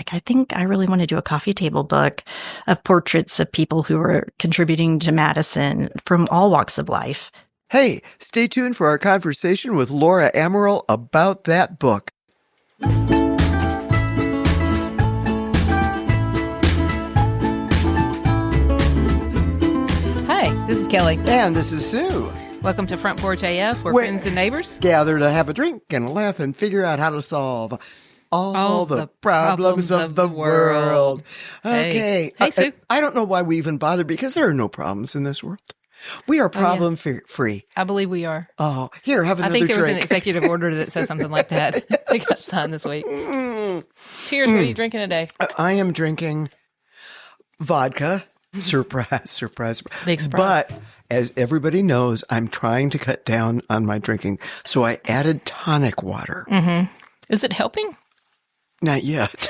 like, I think I really want to do a coffee table book of portraits of people who are contributing to Madison from all walks of life. Hey, stay tuned for our conversation with Laura Amaral about that book. Hi, this is Kelli. And this is Sue. Welcome to Front Porch AF. We're friends and neighbors. Gather to have a drink and laugh and figure out how to solve all the problems of the world. Okay. Hey, Sue. I don't know why we even bother because there are no problems in this world. We are problem-free. I believe we are. Oh, here, have another drink. I think there was an executive order that says something like that. They got signed this week. Cheers. What are you drinking today? I am drinking vodka. Surprise. Big surprise. But as everybody knows, I'm trying to cut down on my drinking. So I added tonic water. Mm-hmm. Is it helping? Not yet.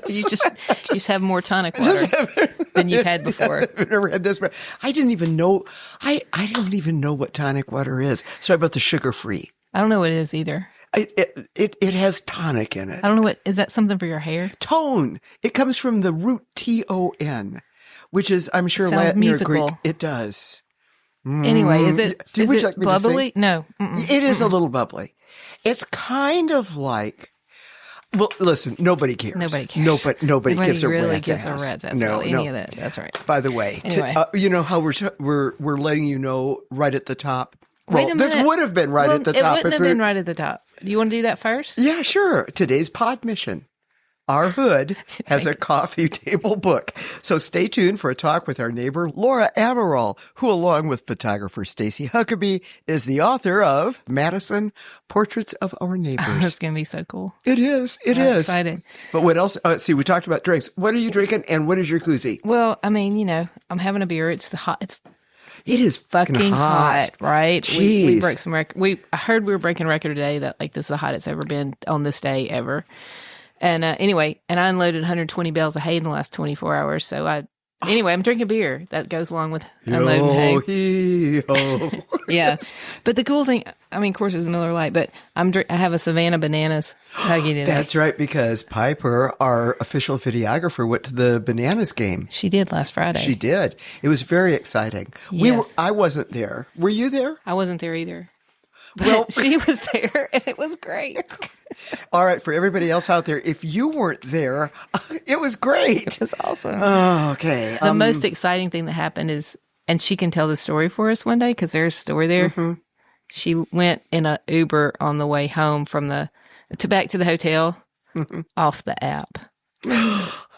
You just have more tonic water than you've had before. I've never had this. I didn't even know. I don't even know what tonic water is. So I bought the sugar-free. I don't know what it is either. It has tonic in it. I don't know is that something for your hair? Tone. It comes from the root T-O-N, which is, I'm sure, Latin musical. or Greek. It does. Anyway, is it like bubbly? No. It is a little bubbly. It's kind of like, well, listen, nobody cares. Nobody cares. Nobody gives a really rat's gives ass. a rat's ass No, about any of that. That's right. By the way, Anyway. you know how we're letting you know right at the top. Wait a Well, this minute. would have been right at the top. It wouldn't have been right at the top. Do you want to do that first? Yeah, sure. Today's pod mission. Our hood has a coffee table book. So stay tuned for a talk with our neighbor, Laura Amaral, who, along with photographer Stacie Huckeba, is the author of Madison, Portraits of Our Neighbors. That's going to be so cool. It is. I'm excited. But what else? See, we talked about drinks. What are you drinking and what is your koozie? Well, I mean, I'm having a beer. It's It is fucking hot, right? Jeez. We broke some record. I heard we were breaking a record today that this is the hottest it's ever been on this day ever. And anyway, I unloaded 120 bales of hay in the last 24 hours. So I'm drinking beer. That goes along with unloading hay. Yes. But the cool thing, of course, it's Miller Lite, but I have a Savannah Bananas huggy today. That's right, because Piper, our official videographer, went to the Bananas game. She did last Friday. She did. It was very exciting. Yes. I wasn't there. Were you there? I wasn't there either. But Well, she was there, and it was great. All right, for everybody else out there, if you weren't there, it was great. It was awesome. Oh, okay. The most exciting thing that happened is, and she can tell the story for us one day because there's a story there. Mm-hmm. She went in an Uber on the way home from back to the hotel off the app.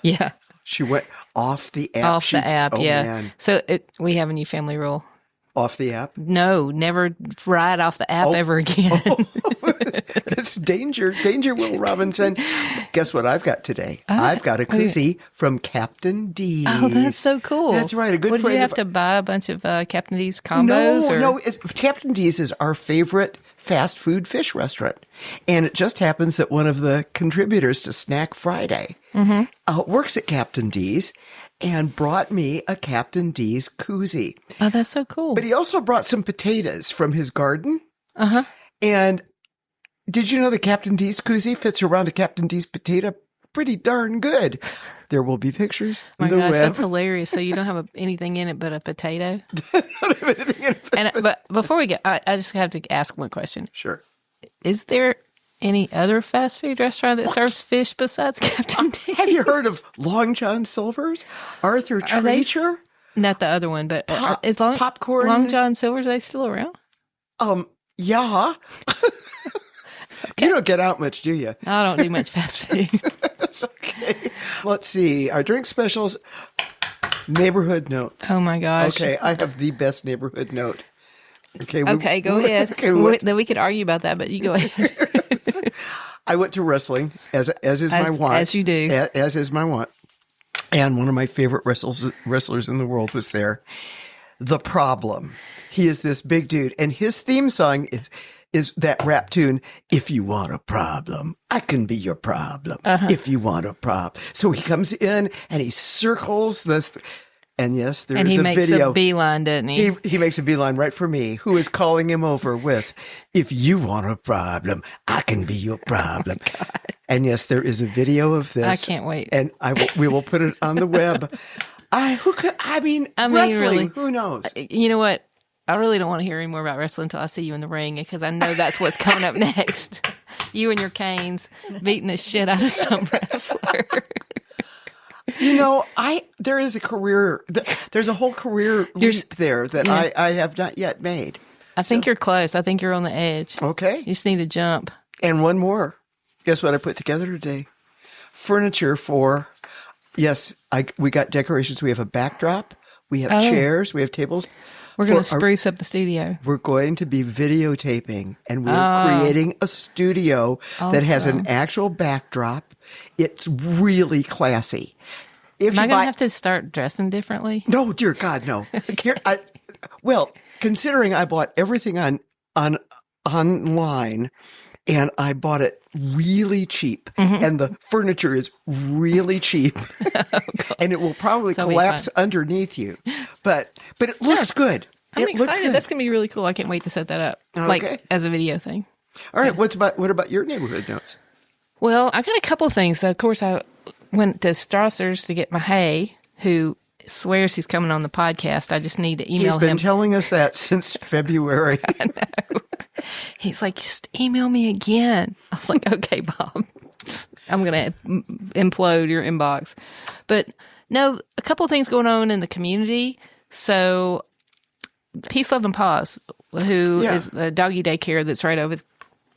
Yeah. She went off the app. Off the app, yeah. Man. So we have a new family rule. Off the app? No, never ride off the app ever again. It's danger, Will Robinson. Guess what I've got today? I've got a koozie from Captain D's. Oh, that's so cool. That's right. A good friend. Did you have to buy a bunch of Captain D's combos? No. Captain D's is our favorite fast food fish restaurant. And it just happens that one of the contributors to Snack Friday works at Captain D's and brought me a Captain D's koozie. Oh, that's so cool. But he also brought some potatoes from his garden. Uh-huh. And did you know the Captain D's koozie fits around a Captain D's potato pretty darn good? There will be pictures. Oh my gosh, that's hilarious. So you don't have anything in it but a potato? I don't have anything in it. But before we get, I just have to ask one question. Sure. Is there any other fast food restaurant that serves fish besides Captain D's? Have you heard of Long John Silver's? Arthur Treacher? Not the other one, but popcorn. Long John Silver's, are they still around? Yeah. Okay. You don't get out much, do you? I don't do much fast food. That's okay. Let's see. Our drink specials, neighborhood notes. Oh, my gosh. Okay, I have the best neighborhood note. Okay, go ahead. Okay, then we could argue about that, but you go ahead. I went to wrestling, as is my want. As you do. As is my want. And one of my favorite wrestlers in the world was there. The Problem. He is this big dude, and his theme song is that rap tune, "If you want a problem, I can be your problem. If you want a problem." So he comes in and he circles And yes, there and is he a makes video. a beeline, doesn't he? He makes a beeline right for me, who is calling him over with, "If you want a problem, I can be your problem." Oh, and yes, there is a video of this. I can't wait. And we will put it on the web. Wrestling, really, who knows? You know what? I really don't want to hear any more about wrestling until I see you in the ring, because I know that's what's coming up next. You and your canes beating the shit out of some wrestler. You know, there is a career, there's a whole career leap there that I have not yet made. I think you're close. I think you're on the edge. Okay. You just need to jump. And one more. Guess what I put together today? Furniture for, yes, we got decorations. We have a backdrop. We have chairs. We have tables. We're going to spruce up the studio. We're going to be videotaping, and we're creating a studio that has an actual backdrop. It's really classy. Am I going to have to start dressing differently? No, dear God, no. Here, well, considering I bought everything online, and I bought it really cheap, and the furniture is really cheap, and it will probably collapse underneath you, but it looks good. I'm Looks excited. good. That's going to be really cool. I can't wait to set that up, like as a video thing. All right. What about your neighborhood notes? Well, I got a couple of things. So, of course, I went to Strasser's to get my hay, who swears he's coming on the podcast. I just need to email him. He's been telling us that since February. I know. He's like, just email me again. I was like, okay, Bob. I'm going to implode your inbox. But no, a couple of things going on in the community. So Peace, Love, and Paws, who is the doggy daycare that's right over.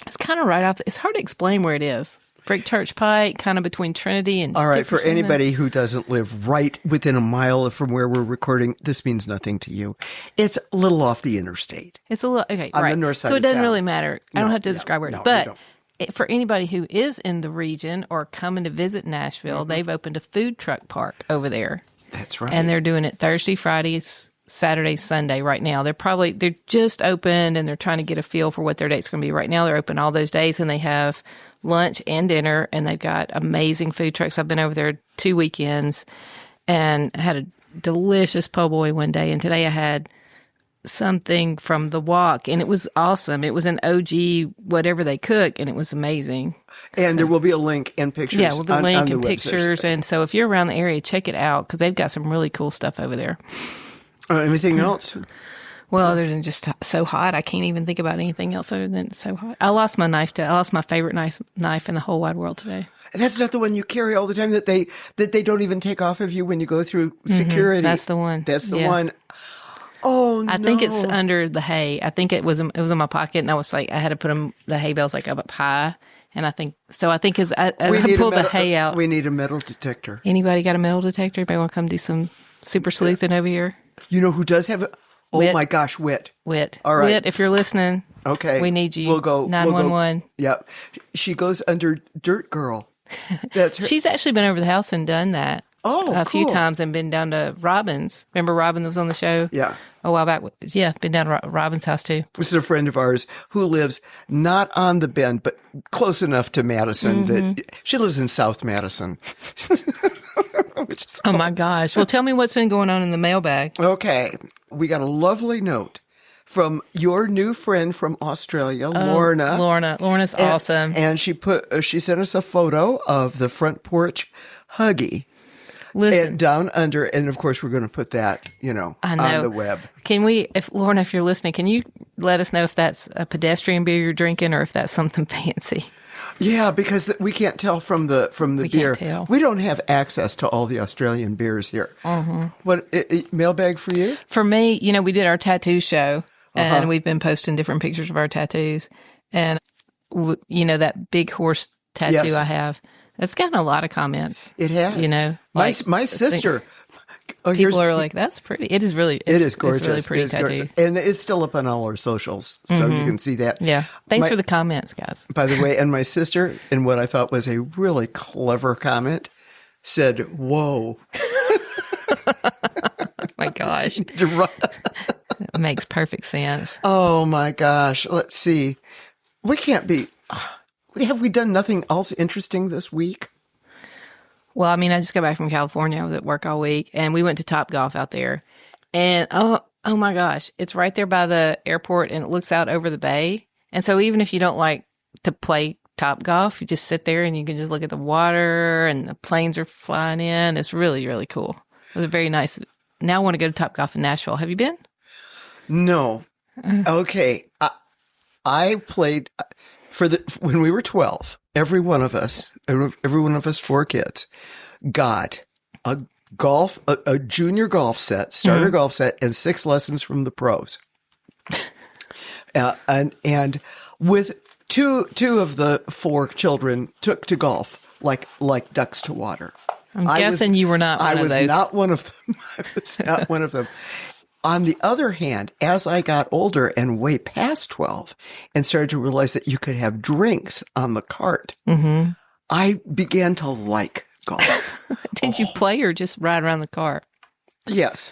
It's kind of right off. It's hard to explain where it is. Brick Church Pike, kind of between Trinity and. All right, for Dickerson. anybody who doesn't live right within a mile from where we're recording, this means nothing to you. It's a little off the interstate. It's a little okay, on right? the north side so it of doesn't town. really matter. I don't have to describe where it is, but. For anybody who is in the region or coming to visit Nashville, they've opened a food truck park over there. That's right. And they're doing it Thursday, Fridays, Saturday, Sunday right now. They're just opened and they're trying to get a feel for what their date's going to be. Right now they're open all those days, and they have lunch and dinner, and they've got amazing food trucks. I've been over there 2 weekends and had a delicious po' boy one day, and today I had something from the walk, and it was awesome. It was an OG whatever they cook, and it was amazing. And there will be a link and pictures. Yeah, with the link on the and website. pictures. And so if you're around the area, check it out, because they've got some really cool stuff over there. Anything else? Well, other than just so hot, I can't even think about anything else other than it's so hot. I lost my knife. I lost my favorite knife in the whole wide world today. And that's not the one you carry all the time that they don't even take off of you when you go through security. That's the one. That's the one. Oh, no. I think it's under the hay. I think it was in my pocket, and I was like, I had to put the hay bales like up high. And I think as I pulled the hay out. We need a metal detector. Anybody got a metal detector? Anybody want to come do some super sleuthing over here? You know who does have it? Oh, Whit. my gosh, Whit. All right. Whit, if you're listening, okay, we need you. We'll go 911. Yep. She goes under Dirt Girl. That's her. She's actually been over the house and done that. Oh, a few cool. times, and been down to Robin's. Remember Robin that was on the show? Yeah. A while back. Yeah, been down to Robin's house too. This is a friend of ours who lives not on the Bend, but close enough to Madison that she lives in South Madison. Oh my gosh. Well, tell me what's been going on in the mailbag. Okay. We got a lovely note from your new friend from Australia, Lorna. Lorna's awesome. And she sent us a photo of the front porch Huggy. Listen. And down under, and of course we're going to put that, on the web. Can we, Lorna, if you're listening, can you let us know if that's a pedestrian beer you're drinking or if that's something fancy? Yeah, because we can't tell from the beer. Can't tell. We don't have access to all the Australian beers here. What mailbag for you? For me, we did our tattoo show, and we've been posting different pictures of our tattoos, and that big horse tattoo Yes. I have. It's gotten a lot of comments. It has. My sister. People are like, "That's pretty." It is really. It is gorgeous. It's really pretty tattoo. Gorgeous. And it's still up on all our socials, so you can see that. Yeah. Thanks for the comments, guys. By the way, and my sister, in what I thought was a really clever comment, said, "Whoa." My gosh. It makes perfect sense. Oh my gosh. Let's see. We can't be. Have we done nothing else interesting this week? Well, I mean, I just got back from California. I was at work all week, and we went to Top Golf out there. And oh my gosh, it's right there by the airport, and it looks out over the bay. And so even if you don't like to play Top Golf, you just sit there and you can just look at the water, and the planes are flying in. It's really, really cool. It was very nice. Now I want to go to Top Golf in Nashville. Have you been? No. Okay. I played when we were 12. Every one of us 4 kids, got a junior golf set, starter golf set, and 6 lessons from the pros. And with two of the 4 children took to golf like ducks to water. I'm guessing you were not one of those. I was not one of them. I was not one of them. On the other hand, as I got older and way past 12 and started to realize that you could have drinks on the cart, I began to like golf. Did you play or just ride around the cart? Yes.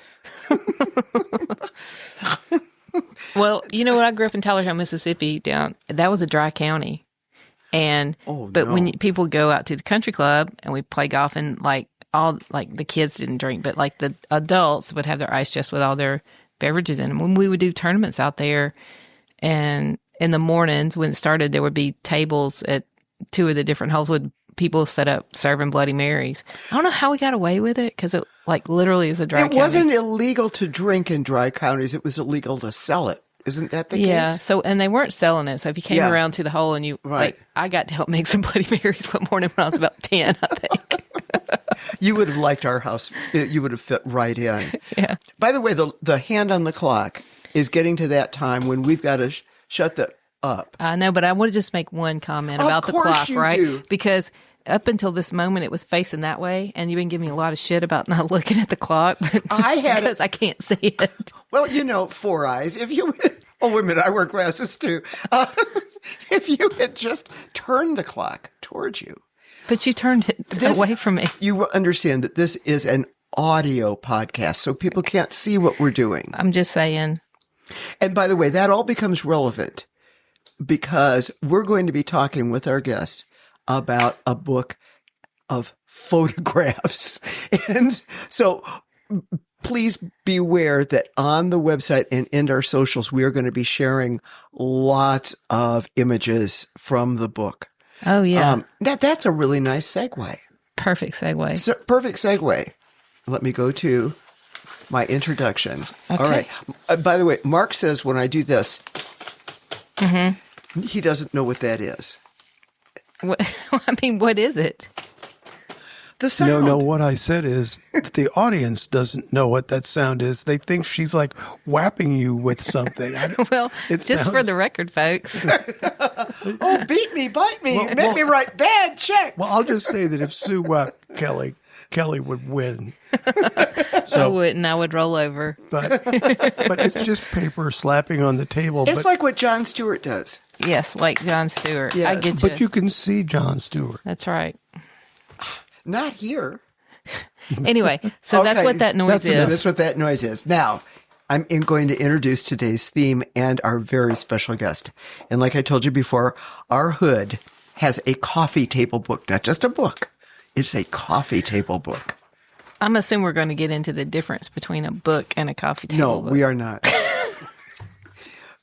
Well, you know what? I grew up in Tylertown, Mississippi. That was a dry county. When people go out to the country club and we play golf, and the kids didn't drink, but like the adults would have their ice chest with all their beverages in them. When we would do tournaments out there, and in the mornings when it started, there would be tables at 2 of the different holes with people set up serving Bloody Marys. I don't know how we got away with it, because it literally is a dry county. It wasn't illegal to drink in dry counties. It was illegal to sell it. Isn't that the case? Yeah. So, and they weren't selling it. So if you came around to the hole and I got to help make some Bloody Marys one morning when I was about 10, I think. You would have liked our house. You would have fit right in. Yeah. By the way, the hand on the clock is getting to that time when we've got to shut that up. I know, but I want to just make one comment about the clock, right? Do. Because up until this moment, it was facing that way, and you've been giving me a lot of shit about not looking at the clock. But because I can't see it. Well, 4 eyes. If you wait a minute, I wear glasses too. If you had just turned the clock towards you. But you turned it away from me. You understand that this is an audio podcast, so people can't see what we're doing. I'm just saying. And by the way, that all becomes relevant because we're going to be talking with our guest about a book of photographs. And so please beware that on the website and in our socials, we are going to be sharing lots of images from the book. Oh, yeah. That's a really nice segue. Perfect segue. Perfect segue. Let me go to my introduction. Okay. All right. By the way, Mark says when I do this, he doesn't know what that is. What is it? The sound. No, what I said is the audience doesn't know what that sound is. They think she's like whapping you with something. Well, for the record, folks. Oh, beat me, bite me, make me write bad checks. Well, I'll just say that if Sue whacked Kelly would win. So I wouldn't. I would roll over. But it's just paper slapping on the table. It's like what Jon Stewart does. Yes, like Jon Stewart. Yes. I get you. But you can see Jon Stewart. That's right. Not here. Anyway, so that's what that noise is. That's what that noise is. Now, I'm going to introduce today's theme and our very special guest. And like I told you before, our hood has a coffee table book, not just a book. It's a coffee table book. I'm assuming we're going to get into the difference between a book and a coffee table book. No, we are not.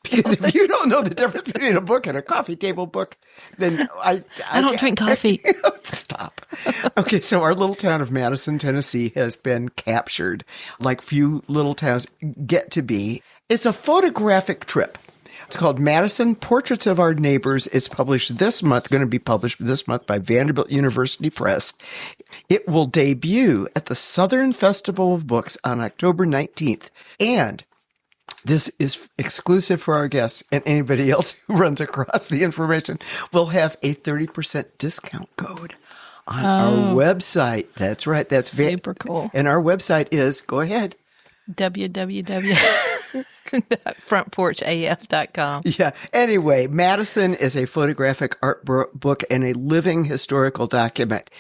Because if you don't know the difference between a book and a coffee table book, then I don't drink coffee. Stop. Okay, so our little town of Madison, Tennessee has been captured like few little towns get to be. It's a photographic trip. It's called Madison, Portraits of Our Neighbors. It's published this month, going to be published this month by Vanderbilt University Press. It will debut at the Southern Festival of Books on October 19th. And this is exclusive for our guests, and anybody else who runs across the information will have a 30% discount code on our website. That's right. That's super cool. And our website is, go ahead, www.frontporchaf.com. Yeah. Anyway, Madison is a photographic art book and a living historical document.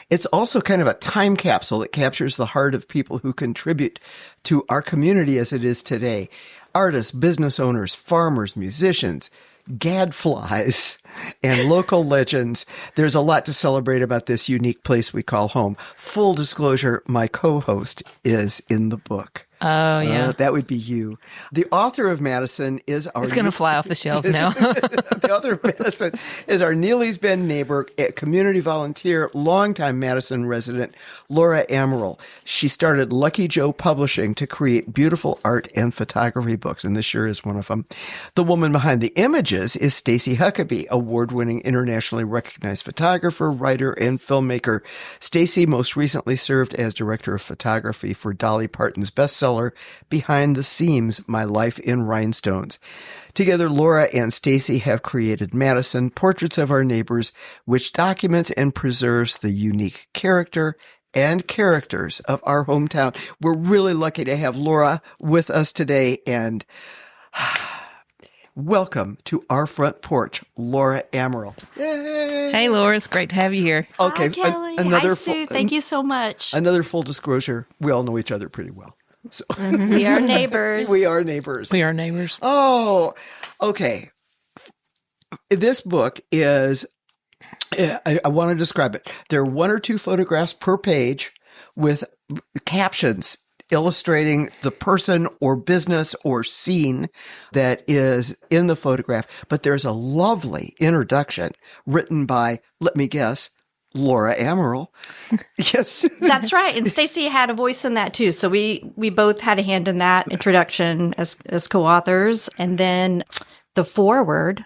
It's also kind of a time capsule that captures the heart of people who contribute to our community as it is today. Artists, business owners, farmers, musicians, gadflies, and local legends. There's a lot to celebrate about this unique place we call home. Full disclosure, my co-host is in the book. Oh, yeah. That would be you. The author of Madison is our... It's going to fly off the shelves now. The author of Madison is our Neely's Bend neighbor, a community volunteer, longtime Madison resident, Laura Amaral. She started Lucky Joe Publishing to create beautiful art and photography books, and this sure is one of them. The woman behind the images is Stacie Huckeba, award-winning, internationally recognized photographer, writer, and filmmaker. Stacie most recently served as director of photography for Dolly Parton's bestseller, Behind the Seams, My Life in Rhinestones. Together, Laura and Stacie have created Madison, Portraits of Our Neighbors, which documents and preserves the unique character and characters of our hometown. We're really lucky to have Laura with us today, and welcome to our front porch, Laura Amaral. Yay! Hey, Laura. It's great to have you here. Okay, Hi, Kelly. Hi, Sue. Thank you so much. Another full disclosure, we all know each other pretty well. So We are neighbors. we are neighbors. We are neighbors. Oh, okay. This book is, I want to describe it. There are one or two photographs per page with captions illustrating the person or business or scene that is in the photograph. But there's a lovely introduction written by, let me guess, Laura Amaral. Yes. That's right. And Stacie had a voice in that too. So we both had a hand in that introduction as co-authors. And then the foreword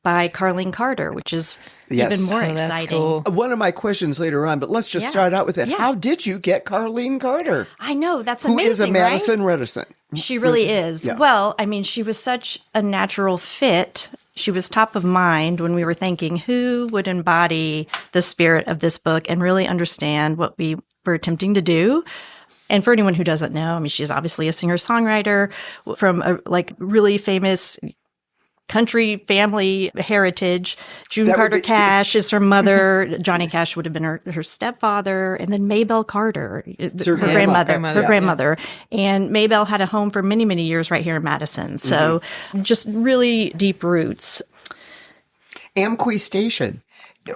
by Carlene Carter, which is even more Oh, that's exciting. cool. One of my questions later on, but let's just Yeah. start out with it. Yeah. How did you get Carlene Carter? I know. That's Who amazing, is a Madison right? resident? She really is. Yeah. Well, I mean, she was such a natural fit. She was top of mind when we were thinking who would embody the spirit of this book and really understand what we were attempting to do. And for anyone who doesn't know, I mean, she's obviously a singer-songwriter from a really famous country family heritage. June That would Carter be- Cash is her mother. Johnny Cash would have been her stepfather. And then Maybelle Carter, her grandmother. Grandmother, Her grandmother. And Maybelle had a home for many, many years right here in Madison. So just really deep roots. Amqui Station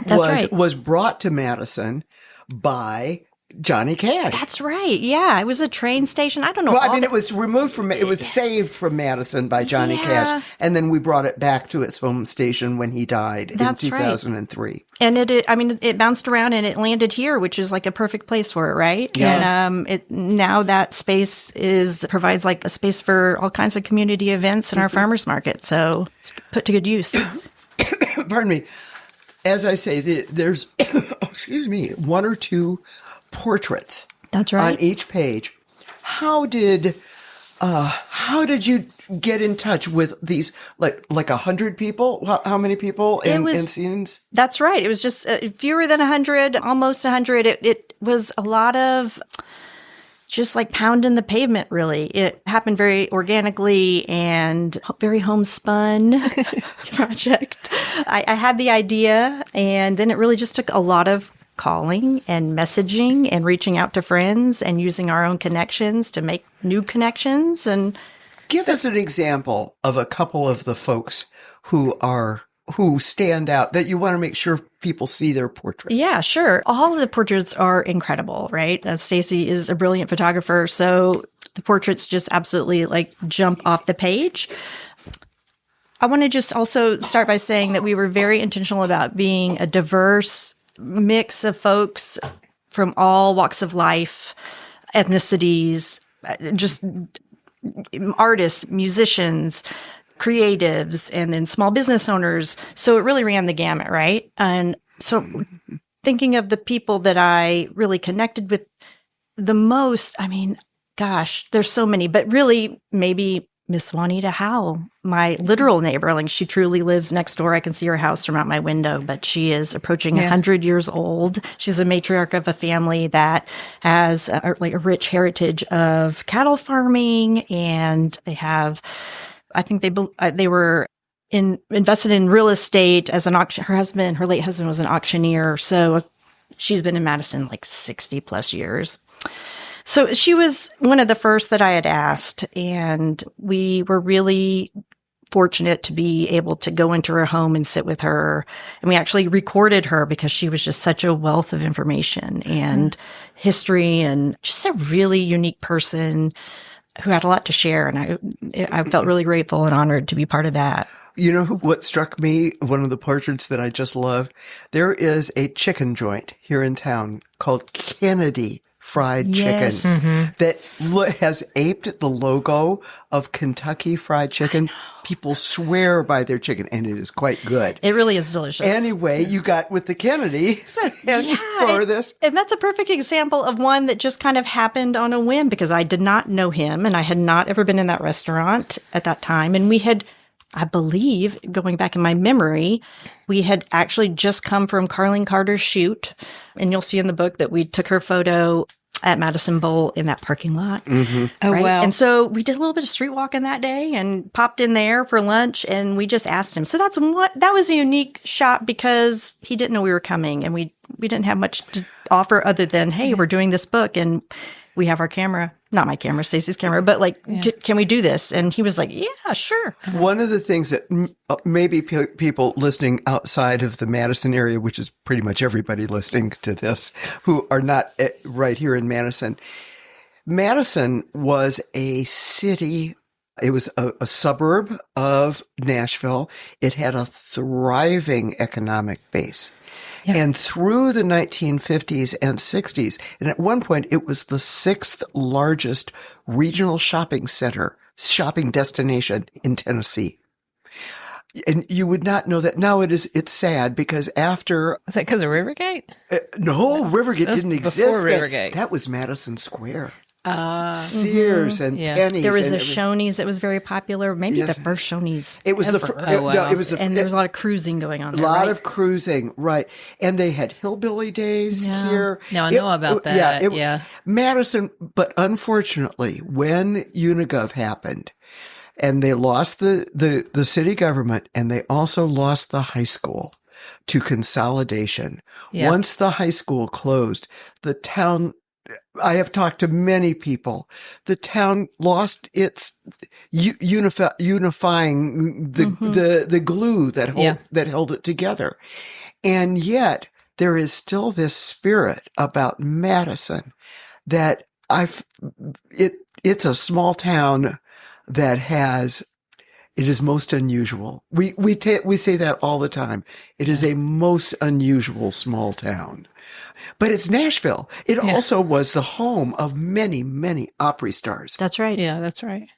That's right. was brought to Madison by Johnny Cash. That's right. Yeah. It was a train station. I don't know. Well, I all mean, the- it was removed from, it was saved from Madison by Johnny Yeah. Cash, and then we brought it back to its home station when he died That's in right. 2003. And it bounced around and it landed here, which is like a perfect place for it, right? Yeah. And now that space provides like a space for all kinds of community events in our farmers market. So it's put to good use. Pardon me. As I say, there's, excuse me, one or two portraits That's on right. each page. How did you get in touch with these, like 100 people? How many people in scenes? That's right. It was just fewer than 100, almost 100. It was a lot of just like pounding the pavement, really. It happened very organically and very homespun project. I had the idea, and then it really just took a lot of calling and messaging and reaching out to friends and using our own connections to make new connections. And Give us an example of a couple of the folks who stand out that you want to make sure people see their portrait. yeah, sure. All of the portraits are incredible, right? Stacie is a brilliant photographer, so the portraits just absolutely like jump off the page. I want to just also start by saying that we were very intentional about being a diverse mix of folks from all walks of life, ethnicities, just artists, musicians, creatives, and then small business owners. So it really ran the gamut, right? And so thinking of the people that I really connected with the most, I mean, gosh, there's so many, but really maybe Miss Juanita Howe, my literal neighbor. Like, she truly lives next door. I can see her house from out my window, but she is approaching 100 years old. She's a matriarch of a family that has a rich heritage of cattle farming, and they have, I think they were invested in real estate as an auction. Her late husband was an auctioneer. So she's been in Madison like 60 plus years. So she was one of the first that I had asked, and we were really fortunate to be able to go into her home and sit with her. And we actually recorded her because she was just such a wealth of information and history and just a really unique person who had a lot to share. And I felt really grateful and honored to be part of that. You know what struck me? One of the portraits that I just loved. There is a chicken joint here in town called Kennedy Fried Yes. Chicken that has aped the logo of Kentucky Fried Chicken. People swear by their chicken, and it is quite good. It really is delicious. Anyway, you got with the Kennedys for this. And that's a perfect example of one that just kind of happened on a whim because I did not know him and I had not ever been in that restaurant at that time. And we had, I believe, going back in my memory, we had actually just come from Carlene Carter's shoot. And you'll see in the book that we took her photo at Madison Bowl in that parking lot. Oh, right? wow. And so we did a little bit of street walking that day and popped in there for lunch and we just asked him. So that was a unique shot because he didn't know we were coming and we didn't have much to offer other than, hey, we're doing this book and we have our camera, not my camera, Stacie's camera, but like, can we do this? And he was like, yeah, sure. One of the things that maybe people listening outside of the Madison area, which is pretty much everybody listening to this, who are not right here in Madison. Madison was a city. It was a suburb of Nashville. It had a thriving economic base. Yeah. And through the 1950s and 60s, and at one point it was the 6th largest regional shopping destination in Tennessee. And you would not know that. Now it's sad because after... Is that because of Rivergate? No, Rivergate didn't exist. Before Rivergate. That was Madison Square. Sears and Penny's. There was a Shoney's that was very popular. Maybe the first Shoney's. It was ever. it was and there was a lot of cruising going on. A lot of cruising, right? And they had hillbilly days here. No, I know about that. Yeah, Madison. But unfortunately, when Unigov happened, and they lost the city government, and they also lost the high school to consolidation. Yeah. Once the high school closed, the town. I have talked to many people. The town lost its unifying the glue that held it together, and yet there is still this spirit about Madison that it's a small town that has. It is most unusual. We say that all the time. It is a most unusual small town. But it's Nashville. It also was the home of many, many Opry stars. That's right. Yeah, that's right.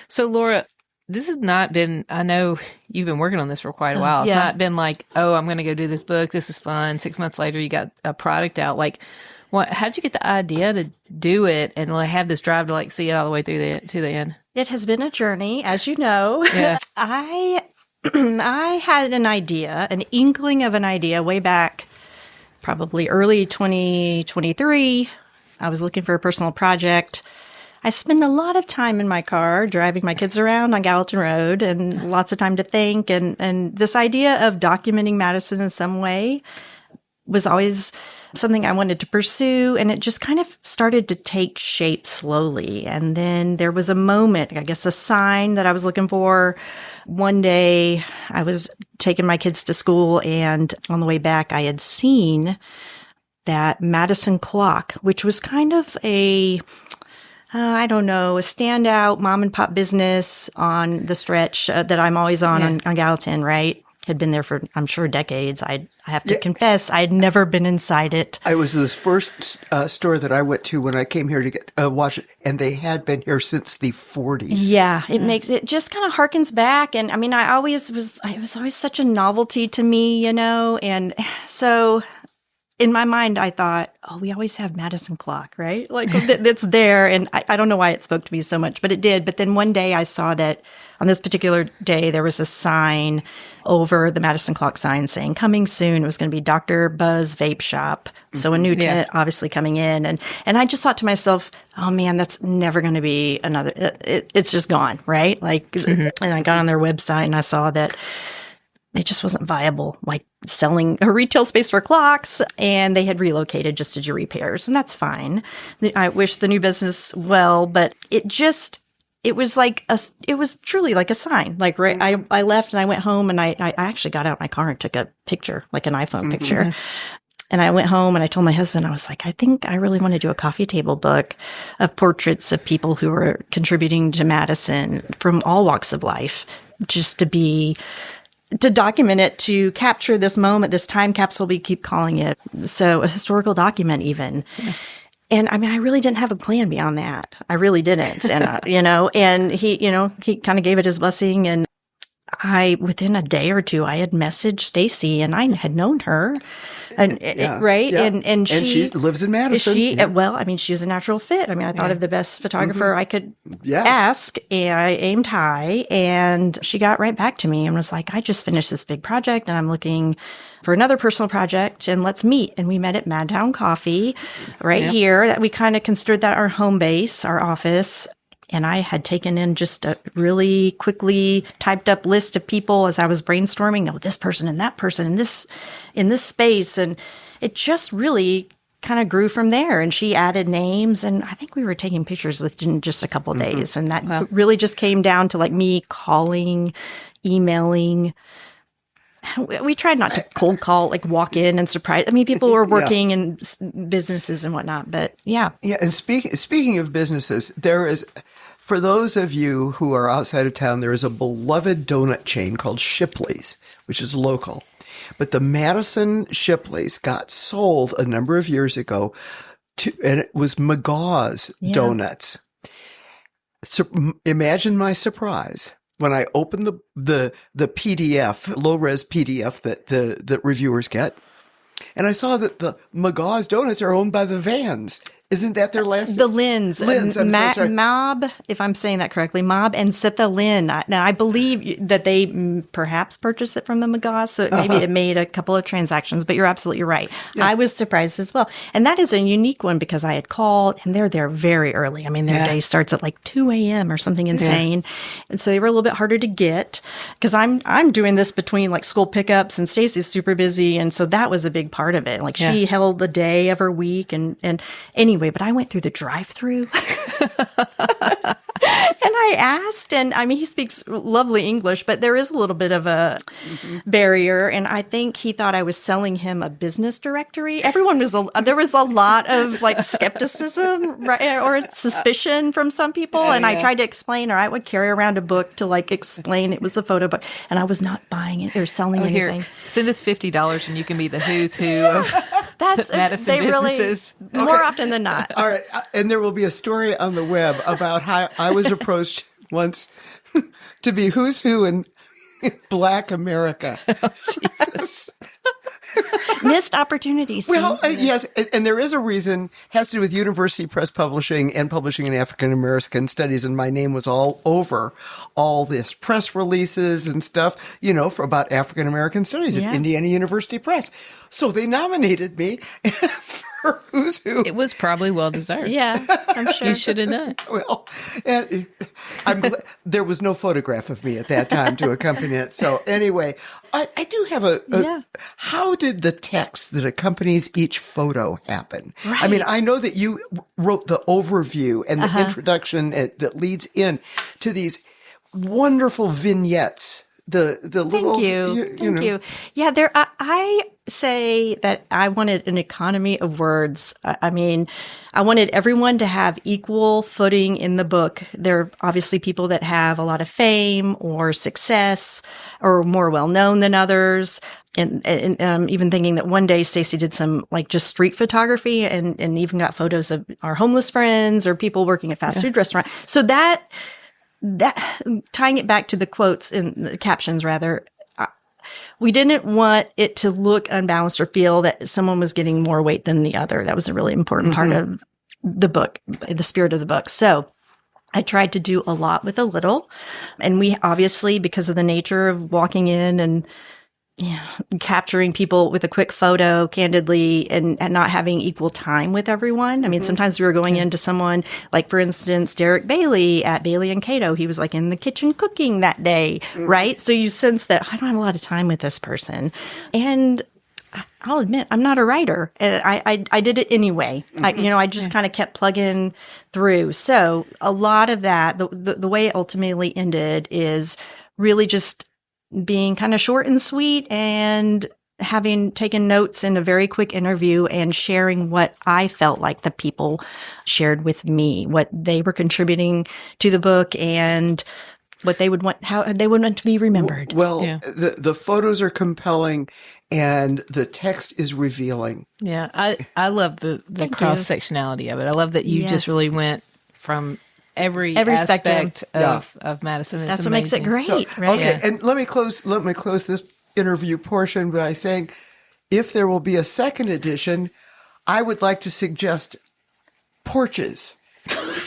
So, Laura, this has not been, I know you've been working on this for quite a while. It's not been like, oh, I'm going to go do this book. This is fun. 6 months later, you got a product out. Like, how did you get the idea to do it and like have this drive to like see it all the way through to the end? It has been a journey, as you know. Yeah. I had an idea, an inkling of an idea way back, probably early 2023. I was looking for a personal project. I spend a lot of time in my car driving my kids around on Gallatin Road and lots of time to think. And this idea of documenting Madison in some way was always something I wanted to pursue. And it just kind of started to take shape slowly. And then there was a moment, I guess a sign that I was looking for. One day I was taking my kids to school and on the way back I had seen that Madison clock, which was kind of a standout mom and pop business on the stretch that I'm always on Gallatin, right? Had been there for, I'm sure, decades. I have to confess, I'd never been inside it. I was the first store that I went to when I came here to get watch it, and they had been here since the 40s. Yeah, it just kind of harkens back. And I mean, it was always such a novelty to me, you know? And so in my mind, I thought, oh, we always have Madison clock, right? Like it's there. And I don't know why it spoke to me so much, but it did. But then one day I saw that on this particular day, there was a sign over the Madison clock sign saying coming soon. It was going to be Dr. Buzz Vape Shop. So a new tenant obviously coming in. And I just thought to myself, oh man, that's never going to be another, it's just gone, right? Like, and I got on their website and I saw that it just wasn't viable, like selling a retail space for clocks, and they had relocated just to do repairs, and that's fine. I wish the new business well, but it just, it was it was truly like a sign. Like, right, I left and I went home and I actually got out my car and took a picture, like an iPhone picture. And I went home and I told my husband, I was like, I think I really want to do a coffee table book of portraits of people who were contributing to Madison from all walks of life, just to document it, to capture this moment, this time capsule, we keep calling it. So a historical document even. Yeah. And I mean, I really didn't have a plan beyond that. I really didn't. And, and he kind of gave it his blessing. And within a day or two, I had messaged Stacie, and I had known her, and right, yeah. and she lives in Madison. Well, I mean, she's a natural fit. I mean, I thought of the best photographer I could ask, and I aimed high, and she got right back to me and was like, "I just finished this big project, and I'm looking for another personal project, and let's meet." And we met at Madtown Coffee, here. That we kind of considered that our home base, our office. And I had taken in just a really quickly typed up list of people as I was brainstorming. Oh, this person and that person in this space. And it just really kind of grew from there. And she added names. And I think we were taking pictures within just a couple of days. And that really just came down to like me calling, emailing. We tried not to cold call, like walk in and surprise. I mean, people were working in businesses and whatnot, but yeah. Yeah, and speaking of businesses, there is, for those of you who are outside of town, there is a beloved donut chain called Shipley's, which is local. But the Madison Shipley's got sold a number of years ago, and it was McGaw's Donuts. So imagine my surprise when I opened the PDF, low-res PDF that the reviewers get, and I saw that the McGaw's Donuts are owned by the Vans. Isn't that their last name? The Lynn's. I'm so sorry. Mob, if I'm saying that correctly, Mob and Sitha Lynn. Now, I believe that they perhaps purchased it from the McGaw's, so maybe it made a couple of transactions, but you're absolutely right. Yeah. I was surprised as well. And that is a unique one because I had called, and they're there very early. I mean, their day starts at like 2 a.m. or something insane. And so they were a little bit harder to get because I'm doing this between like school pickups, and Stacie's super busy. And so that was a big part of it. Like she held the day of her week. And anyway, but I went through the drive-through and I asked, and I mean, he speaks lovely English, but there is a little bit of a barrier. And I think he thought I was selling him a business directory. There was a lot of like skepticism, right, or suspicion from some people. And I tried to explain, or I would carry around a book to like explain it was a photo book, and I was not buying it or selling anything. Here, send us $50 and you can be the who's who of Madison businesses. More often than not. All right. And there will be a story on the web about how I was approached once to be who's who in Black America. Oh, Jesus. Missed opportunities. Well, yes. And there is a reason, has to do with University Press publishing and publishing in African American studies. And my name was all over all this press releases and stuff, for about African American studies at Indiana University Press. So they nominated me for who's who. It was probably well deserved. Yeah, I'm sure. You should have done. Well, and I'm glad there was no photograph of me at that time to accompany it. So anyway, I do have how did the text that accompanies each photo happen? Right. I mean, I know that you wrote the overview and the introduction that leads in to these wonderful vignettes. The little. Thank you. Yeah, I say that I wanted an economy of words. I mean, I wanted everyone to have equal footing in the book. There are obviously people that have a lot of fame or success or more well known than others. And even thinking that one day Stacie did some like just street photography and even got photos of our homeless friends or people working at fast food restaurants. So that tying it back to the quotes in the captions, rather, we didn't want it to look unbalanced or feel that someone was getting more weight than the other. That was a really important part of the book, the spirit of the book. So I tried to do a lot with a little. And we obviously, because of the nature of walking in and capturing people with a quick photo, candidly, and not having equal time with everyone. I mean, sometimes we were going into someone, like, for instance, Derek Bailey at Bailey and Cato. He was, like, in the kitchen cooking that day, right? So you sense that I don't have a lot of time with this person. And I'll admit, I'm not a writer, and I did it anyway. I just kind of kept plugging through. So a lot of that, the way it ultimately ended is really just being kind of short and sweet, and having taken notes in a very quick interview and sharing what I felt like the people shared with me, what they were contributing to the book, and what they would want, how they would want to be remembered. Well, the photos are compelling and the text is revealing. Yeah, I love the cross-sectionality of it. I love that you just really went from every aspect of Madison. It's That's amazing. what makes it great, So, right? Okay, and let me close this interview portion by saying, if there will be a second edition, I would like to suggest porches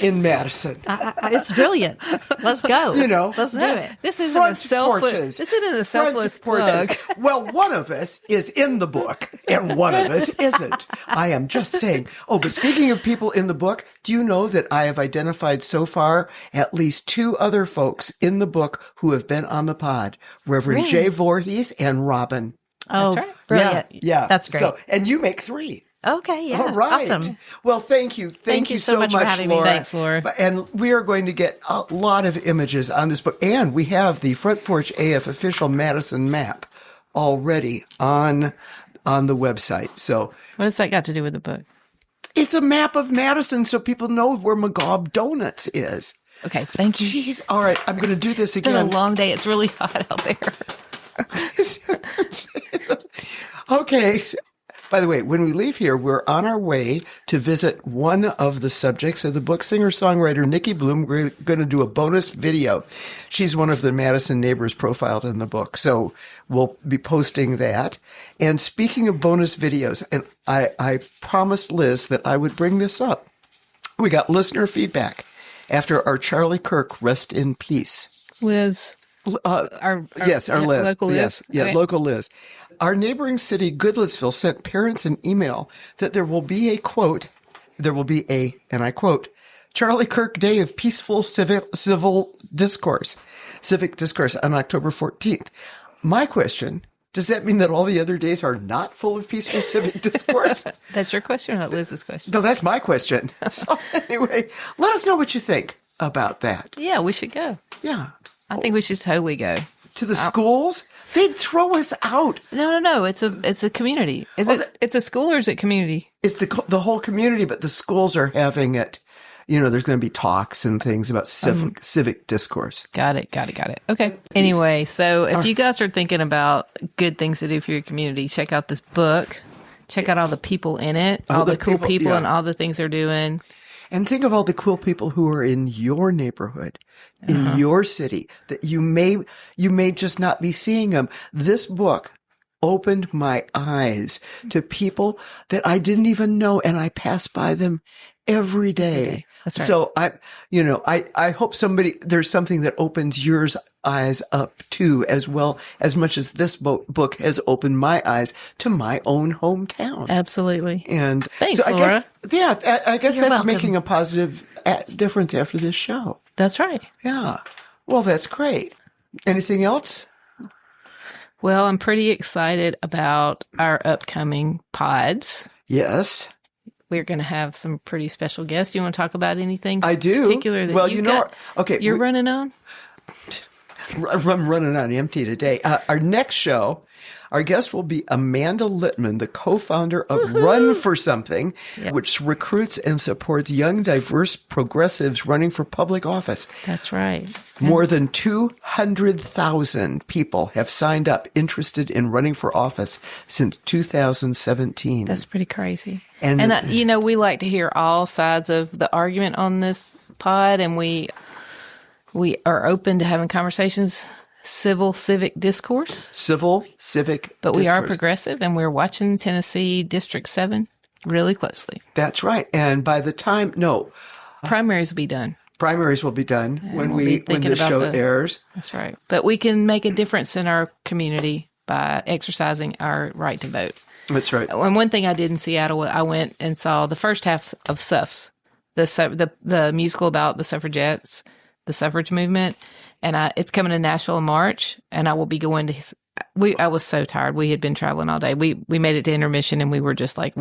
in Madison. It's brilliant. Let's go. Let's do it. This isn't a selfless. This isn't a selfless plug. Well, one of us is in the book, and one of us isn't. I am just saying. Oh, but speaking of people in the book, do you know that I have identified so far at least 2 other folks in the book who have been on the pod? Reverend Really? Jay Voorhees and Robin. Oh, That's right. brilliant. Yeah, That's great. So, and you make 3. Okay, yeah. All right. Awesome. Well, thank you. Thank you so much, for having me. Laura. Thanks, Laura. And we are going to get a lot of images on this book. And we have the Front Porch AF official Madison map already on the website. So What has that got to do with the book? it's a map of Madison so people know where McGaw Donuts is. Okay, thank you. Jeez. All right. I'm going to do this It's been again. a long day. It's really hot out there. Okay. By the way, when we leave here, we're on our way to visit one of the subjects of the book, singer-songwriter Nikki Bloom. We're going to do a bonus video. She's one of the Madison neighbors profiled in the book, so we'll be posting that. And speaking of bonus videos, and I promised Liz that I would bring this up. We got listener feedback after our Charlie Kirk rest in peace. Liz. Our Yes, our Liz. local Liz. Yes, yeah, Okay. local Liz. Our neighboring city, Goodlettsville, sent parents an email that there will be a, and I quote, Charlie Kirk Day of Peaceful Civic Discourse on October 14th. My question, does that mean that all the other days are not full of peaceful civic discourse? That's your question or not Liz's question? No, that's my question. So anyway, let us know what you think about that. Yeah, we should go. Yeah. I think we should totally go. To the schools? They'd throw us out. No. It's a community. It's a school or is it community? It's the whole community, but the schools are having it. There's going to be talks and things about civic discourse. Got it. Okay. Anyway, so if you guys are thinking about good things to do for your community, check out this book. Check out all the people in it, all the cool people and all the things they're doing. And think of all the cool people who are in your neighborhood, in your city, that you may just not be seeing them. This book opened my eyes to people that I didn't even know, and I pass by them every day. That's right. So I hope there's something that opens your eyes up too, as well as much as this book has opened my eyes to my own hometown. Absolutely. And Thanks, so I Laura. guess You're that's welcome. making a positive difference after this show. That's right. Yeah. Well, that's great. Anything else? Well, I'm pretty excited about our upcoming pods. Yes, We're going to have some pretty special guests. Do you want to talk about anything I do. particular that Well, you've got? okay, You're running on? I'm running on empty today. Our next show, our guest will be Amanda Littman, the co-founder of Run for Something, which recruits and supports young, diverse progressives running for public office. That's right. More than 200,000 people have signed up interested in running for office since 2017. That's pretty crazy. And- And we like to hear all sides of the argument on this pod, and we are open to having conversations, civic discourse. Civil, civic But we are discourse. progressive, and we're watching Tennessee District 7 really closely. That's right. And by the time, Primaries will be done. primaries will be done when we'll be when thinking the about show airs. That's right. But we can make a difference in our community by exercising our right to vote. That's right. And one thing I did in Seattle, I went and saw the first half of Suffs, the musical about the suffragettes, the suffrage movement, and it's coming to Nashville in March, and I will be going to I was so tired. We had been traveling all day. We made it to intermission and we were just like,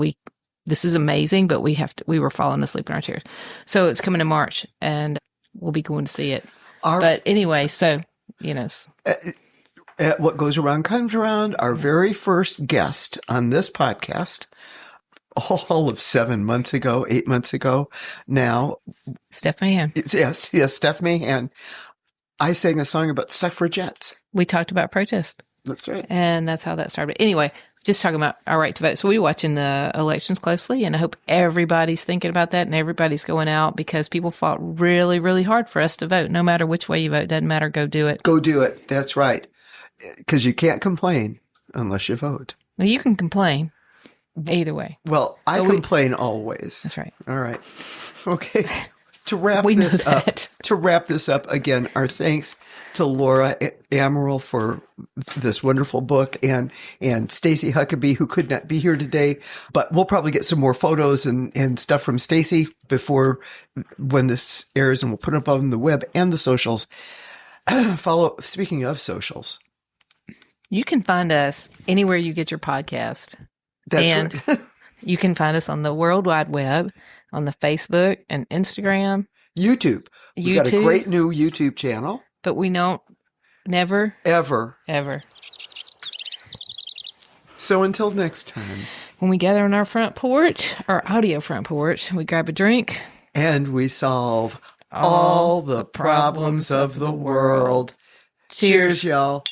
this is amazing, but we were falling asleep in our chairs. So it's coming in March and we'll be going to see it. But anyway, so, What Goes Around Comes Around, our very first guest on this podcast, all of 8 months ago now. Steph Mahan. Yes, Steph Mahan. I sang a song about suffragettes. We talked about protest. That's right. And that's how that started. Anyway, just talking about our right to vote. So we're watching the elections closely, and I hope everybody's thinking about that and everybody's going out because people fought really, really hard for us to vote. No matter which way you vote, doesn't matter. Go do it. Go do it. That's right. Because you can't complain unless you vote. Well, you can complain either way. Well, I complain always. That's right. All right. Okay. To wrap this up again, our thanks to Laura Amaral for this wonderful book and Stacie Huckeba, who could not be here today, but we'll probably get some more photos and stuff from Stacie before when this airs, and we'll put it up on the web and the socials. Speaking of socials. You can find us anywhere you get your podcast. That's right. You can find us on the World Wide Web, on the Facebook and Instagram. YouTube. We've got a great new YouTube channel. But we never. Ever. So until next time. When we gather on our front porch, our audio front porch, we grab a drink. And we solve all the problems of the world. Cheers, y'all.